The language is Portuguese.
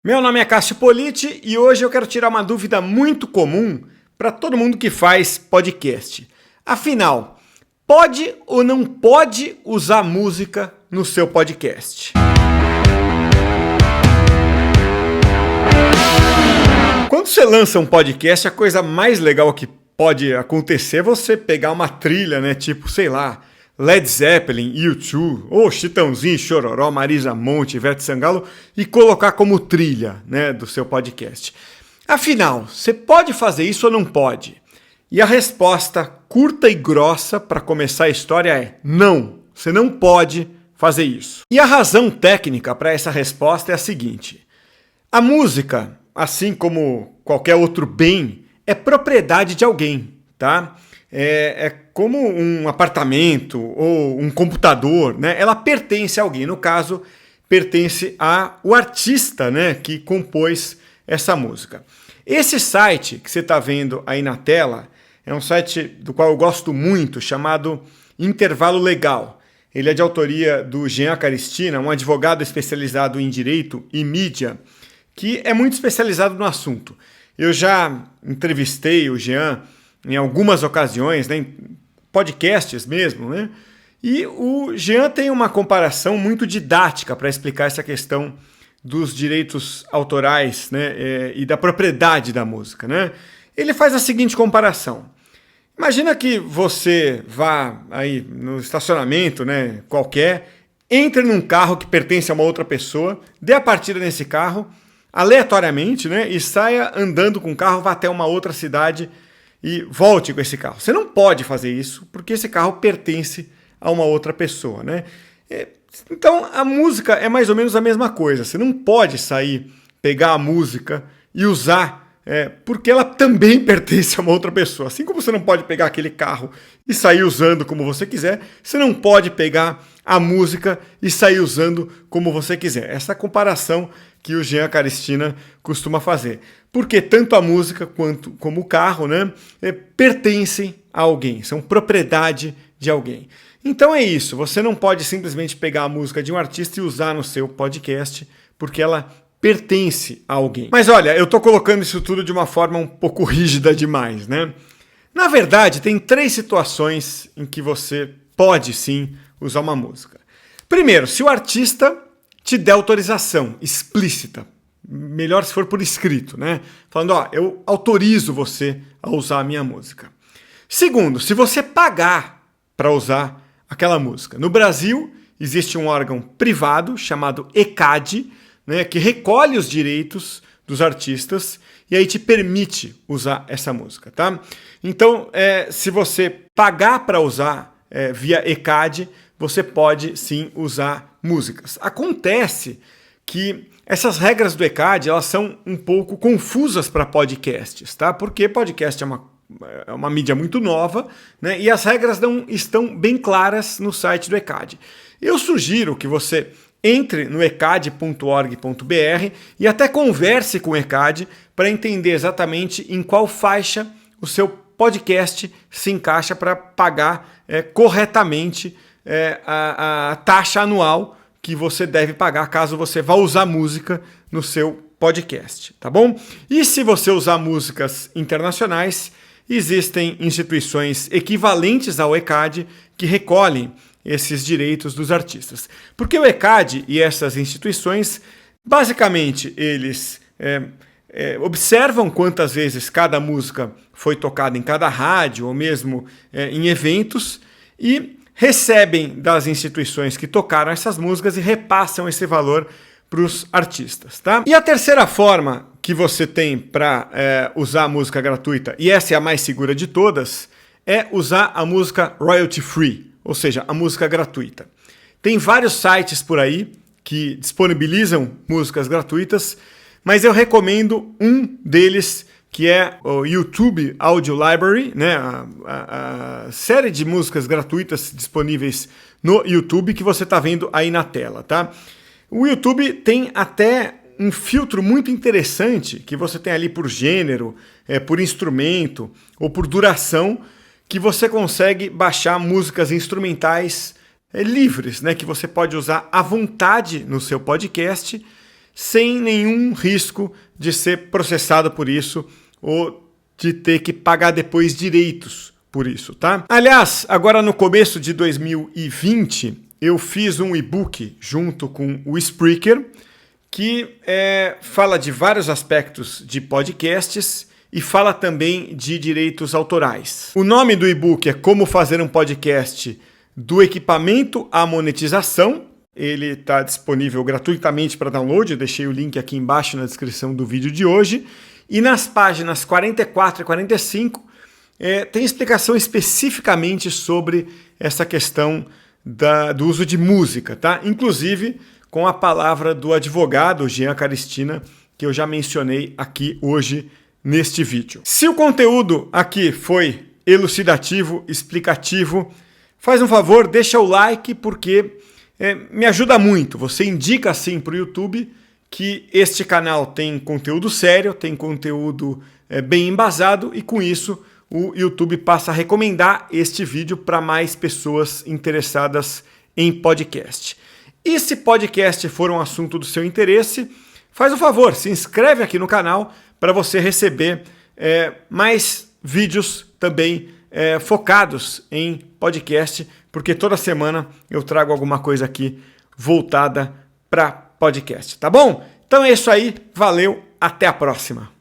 Meu nome é Cássio Politi e hoje eu quero tirar uma dúvida muito comum para todo mundo que faz podcast. Afinal, pode ou não pode usar música no seu podcast? Quando você lança um podcast, a coisa mais legal que pode acontecer é você pegar uma trilha, né? Tipo, sei lá, Led Zeppelin, U2, ou Chitãozinho, Chororó, Marisa Monte, Ivete Sangalo e colocar como trilha, né, do seu podcast. Afinal, você pode fazer isso ou não pode? E a resposta curta e grossa para começar a história é não, você não pode fazer isso. E a razão técnica para essa resposta é a seguinte: a música, assim como qualquer outro bem, é propriedade de alguém, tá? É como um apartamento ou um computador, né? Ela pertence a alguém. No caso, pertence ao artista, né, que compôs essa música. Esse site que você está vendo aí na tela é um site do qual eu gosto muito, chamado Intervalo Legal. Ele é de autoria do Jean Caristina, um advogado especializado em direito e mídia, que é muito especializado no assunto. Eu já entrevistei o Jean em algumas ocasiões, né, em podcasts mesmo, né? E o Jean tem uma comparação muito didática para explicar essa questão dos direitos autorais, né, e da propriedade da música, né? Ele faz a seguinte comparação. Imagina que você vá aí no estacionamento, né, qualquer, entre num carro que pertence a uma outra pessoa, dê a partida nesse carro, aleatoriamente, né, e saia andando com o carro, vá até uma outra cidade e volte com esse carro. Você não pode fazer isso porque esse carro pertence a uma outra pessoa, né? Então a música é mais ou menos a mesma coisa. Você não pode sair, pegar a música e usar porque ela também pertence a uma outra pessoa. Assim como você não pode pegar aquele carro e sair usando como você quiser, você não pode pegar a música e sair usando como você quiser. Essa é a comparação que o Jean Caristina costuma fazer. Porque tanto a música quanto como o carro, né, pertencem a alguém, são propriedade de alguém. Então é isso, você não pode simplesmente pegar a música de um artista e usar no seu podcast, porque ela pertence a alguém. Mas olha, eu estou colocando isso tudo de uma forma um pouco rígida demais, né? Na verdade, tem 3 situações em que você pode sim usar uma música. Primeiro, se o artista te der autorização explícita, melhor se for por escrito, né? Falando, ó, eu autorizo você a usar a minha música. Segundo, se você pagar para usar aquela música. No Brasil, existe um órgão privado chamado ECAD, né, que recolhe os direitos dos artistas e aí te permite usar essa música, tá? Então, se você pagar para usar via ECAD, você pode sim usar músicas. Acontece que essas regras do ECAD, elas são um pouco confusas para podcasts, tá? Porque podcast é uma mídia muito nova, né? E as regras não estão bem claras no site do ECAD. Eu sugiro que você entre no ecad.org.br e até converse com o ECAD para entender exatamente em qual faixa o seu podcast se encaixa para pagar corretamente a taxa anual que você deve pagar caso você vá usar música no seu podcast, tá bom? E se você usar músicas internacionais, existem instituições equivalentes ao ECAD que recolhem esses direitos dos artistas. Porque o ECAD e essas instituições, basicamente, eles observam quantas vezes cada música foi tocada em cada rádio ou mesmo em eventos e recebem das instituições que tocaram essas músicas e repassam esse valor para os artistas, tá? E a terceira forma que você tem para usar a música gratuita, e essa é a mais segura de todas, é usar a música royalty free, ou seja, a música gratuita. Tem vários sites por aí que disponibilizam músicas gratuitas, mas eu recomendo um deles, que é o YouTube Audio Library, né? A série de músicas gratuitas disponíveis no YouTube que você está vendo aí na tela, tá? O YouTube tem até um filtro muito interessante que você tem ali por gênero, por instrumento ou por duração, que você consegue baixar músicas instrumentais livres, né? Que você pode usar à vontade no seu podcast, sem nenhum risco de ser processado por isso ou de ter que pagar depois direitos por isso, tá? Aliás, agora no começo de 2020, eu fiz um e-book junto com o Spreaker, que fala de vários aspectos de podcasts e fala também de direitos autorais. O nome do e-book é Como Fazer um Podcast do Equipamento à Monetização. Ele está disponível gratuitamente para download, eu deixei o link aqui embaixo na descrição do vídeo de hoje. E nas páginas 44 e 45 tem explicação especificamente sobre essa questão do uso de música, tá? Inclusive com a palavra do advogado Jean Caristina, que eu já mencionei aqui hoje neste vídeo. Se o conteúdo aqui foi elucidativo, explicativo, faz um favor, deixa o like, porque me ajuda muito. Você indica assim para o YouTube que este canal tem conteúdo sério, tem conteúdo bem embasado, e com isso o YouTube passa a recomendar este vídeo para mais pessoas interessadas em podcast. E se podcast for um assunto do seu interesse, faz um favor, se inscreve aqui no canal para você receber mais vídeos também focados em podcast, porque toda semana eu trago alguma coisa aqui voltada para podcast, tá bom? Então é isso aí, valeu, até a próxima!